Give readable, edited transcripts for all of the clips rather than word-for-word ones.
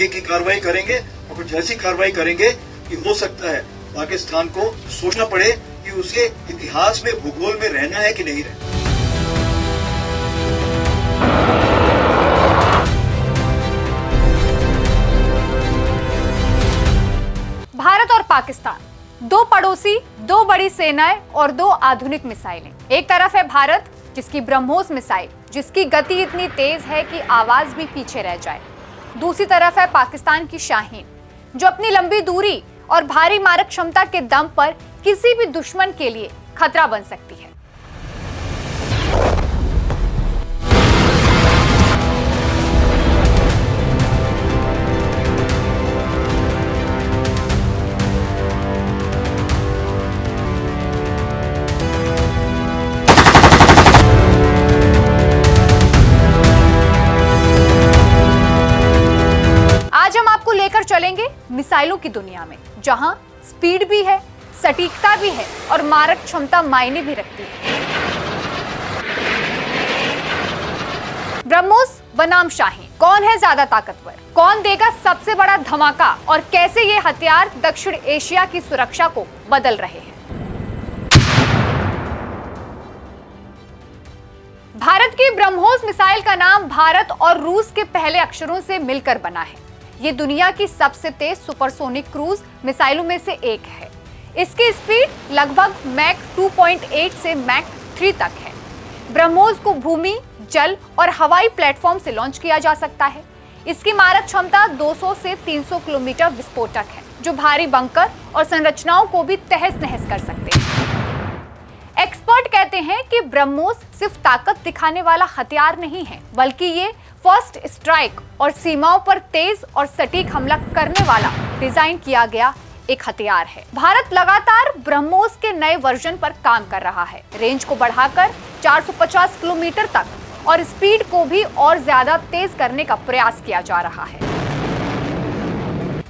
आगे की कार्रवाई करेंगे और कुछ ऐसी कार्रवाई करेंगे कि हो सकता है पाकिस्तान को सोचना पड़े कि उसे इतिहास में, भूगोल में रहना है कि नहीं रहना। भारत और पाकिस्तान, दो पड़ोसी, दो बड़ी सेनाएं और दो आधुनिक मिसाइलें। एक तरफ है भारत, जिसकी ब्रह्मोस मिसाइल, जिसकी गति इतनी तेज है कि आवाज भी पीछे रह जाए। दूसरी तरफ है पाकिस्तान की शाहीन, जो अपनी लंबी दूरी और भारी मारक क्षमता के दम पर किसी भी दुश्मन के लिए खतरा बन सकती है। आज हम आपको लेकर चलेंगे मिसाइलों की दुनिया में, जहां स्पीड भी है, सटीकता भी है और मारक क्षमता मायने भी रखती है। ब्रह्मोस बनाम शाहीन, कौन है ज्यादा ताकतवर, कौन देगा सबसे बड़ा धमाका और कैसे ये हथियार दक्षिण एशिया की सुरक्षा को बदल रहे हैं। भारत की ब्रह्मोस मिसाइल का नाम भारत और रूस के पहले अक्षरों से मिलकर बना है। ये दुनिया की सबसे तेज सुपरसोनिक क्रूज मिसाइलों में से एक है। इसकी स्पीड लगभग मैक 2.8 से मैक 3 तक है। ब्रह्मोस को भूमि, जल और हवाई प्लेटफॉर्म से लॉन्च किया जा सकता है। इसकी मारक क्षमता 200 से 300 किलोमीटर विस्फोटक है, जो भारी बंकर और संरचनाओं को भी तहस नहस कर सकते हैं। एक्सपर्ट कहते हैं कि ब्रह्मोस सिर्फ ताकत दिखाने वाला हथियार नहीं है, बल्कि ये फर्स्ट स्ट्राइक और सीमाओं पर तेज और सटीक हमला करने वाला डिजाइन किया गया एक हथियार है। भारत लगातार ब्रह्मोस के नए वर्जन पर काम कर रहा है, रेंज को बढ़ाकर 450 किलोमीटर तक और स्पीड को भी और ज्यादा तेज करने का प्रयास किया जा रहा है।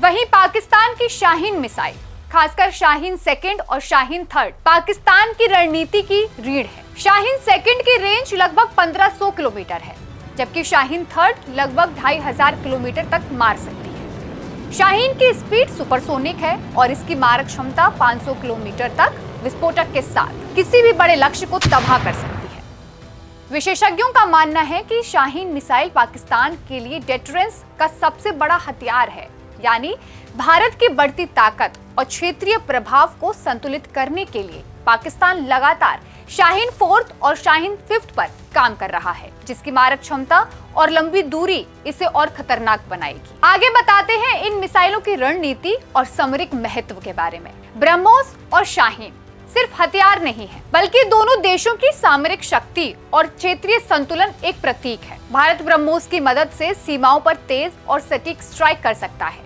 वहीं पाकिस्तान की शाहीन मिसाइल, खासकर शाहीन सेकंड और शाहीन थर्ड, पाकिस्तान की रणनीति की रीढ़ है। शाहीन सेकंड की रेंज लगभग 1500 किलोमीटर है, जबकि शाहीन थर्ड लगभग 2500 किलोमीटर तक मार सकती है। शाहीन की स्पीड सुपरसोनिक है और इसकी मारक क्षमता 500 किलोमीटर तक विस्फोटक के साथ किसी भी बड़े लक्ष्य को तबाह कर सकती है। विशेषज्ञों का मानना है कि शाहीन मिसाइल पाकिस्तान के लिए डेटरेंस का सबसे बड़ा हथियार है, यानी भारत की बढ़ती ताकत और क्षेत्रीय प्रभाव को संतुलित करने के लिए पाकिस्तान लगातार शाहीन फोर्थ और शाहीन फिफ्थ पर काम कर रहा है, जिसकी मारक क्षमता और लंबी दूरी इसे और खतरनाक बनाएगी। आगे बताते हैं इन मिसाइलों की रणनीति और सामरिक महत्व के बारे में। ब्रह्मोस और शाहीन सिर्फ हथियार नहीं है, बल्कि दोनों देशों की सामरिक शक्ति और क्षेत्रीय संतुलन एक प्रतीक है। भारत ब्रह्मोस की मदद से सीमाओं पर तेज और सटीक स्ट्राइक कर सकता है।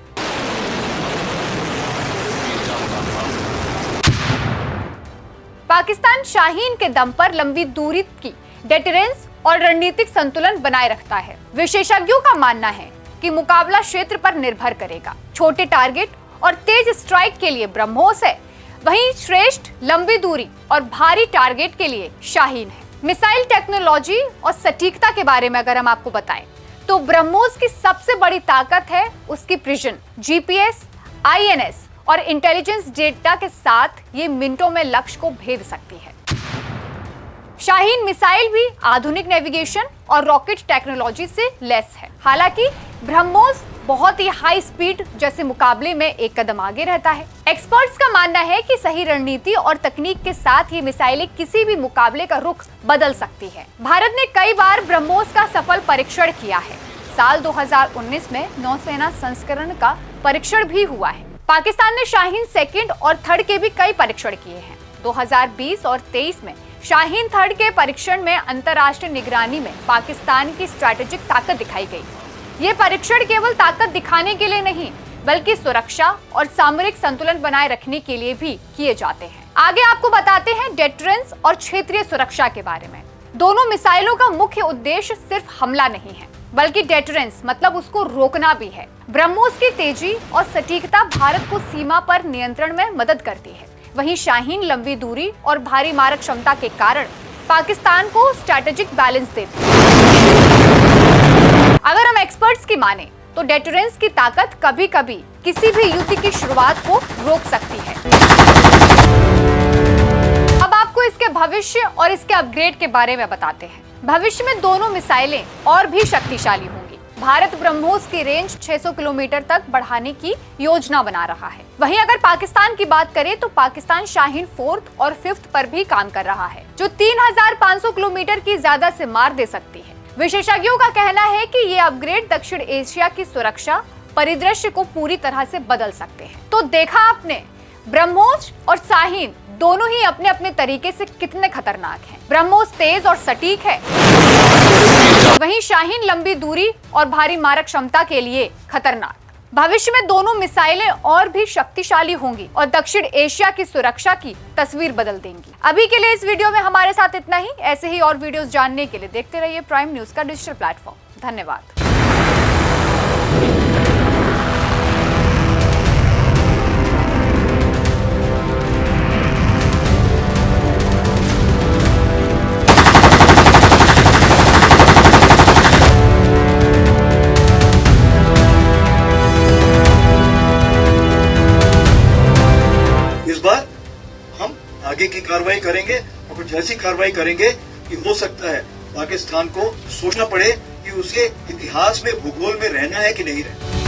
पाकिस्तान शाहीन के दम पर लंबी दूरी की डेटरेंस और रणनीतिक संतुलन बनाए रखता है। विशेषज्ञों का मानना है कि मुकाबला क्षेत्र पर निर्भर करेगा। छोटे टारगेट और तेज स्ट्राइक के लिए ब्रह्मोस है, वहीं श्रेष्ठ लंबी दूरी और भारी टारगेट के लिए शाहीन है। मिसाइल टेक्नोलॉजी और सटीकता के बारे में अगर हम आपको बताएं, तो ब्रह्मोस की सबसे बड़ी ताकत है उसकी प्रिजन। जीपीएस, आईएनएस और इंटेलिजेंस डेटा के साथ ये मिनटों में लक्ष्य को भेद सकती है। शाहीन मिसाइल भी आधुनिक नेविगेशन और रॉकेट टेक्नोलॉजी से लैस है। हालांकि ब्रह्मोस बहुत ही हाई स्पीड जैसे मुकाबले में एक कदम आगे रहता है। एक्सपर्ट्स का मानना है कि सही रणनीति और तकनीक के साथ ये मिसाइलें किसी भी मुकाबले का रुख बदल सकती है। भारत ने कई बार ब्रह्मोस का सफल परीक्षण किया है। साल 2019 में नौसेना संस्करण का परीक्षण भी हुआ है। पाकिस्तान ने शाहीन सेकंड और थर्ड के भी कई परीक्षण किए हैं। 2020 और 23 में शाहीन थर्ड के परीक्षण में अंतर्राष्ट्रीय निगरानी में पाकिस्तान की स्ट्रैटेजिक ताकत दिखाई गई। ये परीक्षण केवल ताकत दिखाने के लिए नहीं, बल्कि सुरक्षा और सामरिक संतुलन बनाए रखने के लिए भी किए जाते हैं। आगे आपको बताते हैं डेटरेंस और क्षेत्रीय सुरक्षा के बारे में। दोनों मिसाइलों का मुख्य उद्देश्य सिर्फ हमला नहीं है, बल्कि डेटरेंस मतलब उसको रोकना भी है। ब्रह्मोस की तेजी और सटीकता भारत को सीमा पर नियंत्रण में मदद करती है। वहीं शाहीन लंबी दूरी और भारी मारक क्षमता के कारण पाकिस्तान को स्ट्रैटेजिक बैलेंस देती है। अगर हम एक्सपर्ट्स की माने तो डेटरेंस की ताकत कभी कभी किसी भी युद्ध की शुरुआत को रोक सकती है। अब आपको इसके भविष्य और इसके अपग्रेड के बारे में बताते हैं। भविष्य में दोनों मिसाइलें और भी शक्तिशाली होंगी। भारत ब्रह्मोस की रेंज 600 किलोमीटर तक बढ़ाने की योजना बना रहा है। वहीं अगर पाकिस्तान की बात करें तो पाकिस्तान शाहीन 4th और 5th पर भी काम कर रहा है, जो 3500 किलोमीटर की ज्यादा से मार दे सकती है। विशेषज्ञों का कहना है कि ये अपग्रेड दक्षिण एशिया की सुरक्षा परिदृश्य को पूरी तरह से बदल सकते हैं। तो देखा आपने, ब्रह्मोस और शाहीन दोनों ही अपने अपने तरीके से कितने खतरनाक हैं। ब्रह्मोस तेज और सटीक है, वहीं शाहीन लंबी दूरी और भारी मारक क्षमता के लिए खतरनाक। भविष्य में दोनों मिसाइलें और भी शक्तिशाली होंगी और दक्षिण एशिया की सुरक्षा की तस्वीर बदल देंगी। अभी के लिए इस वीडियो में हमारे साथ इतना ही। ऐसे ही और वीडियोस जानने के लिए देखते रहिए प्राइम न्यूज का डिजिटल प्लेटफॉर्म। धन्यवाद। आगे की कार्रवाई करेंगे और कुछ ऐसी कार्रवाई करेंगे कि हो सकता है पाकिस्तान को सोचना पड़े कि उसे इतिहास में भूगोल में रहना है कि नहीं रहना।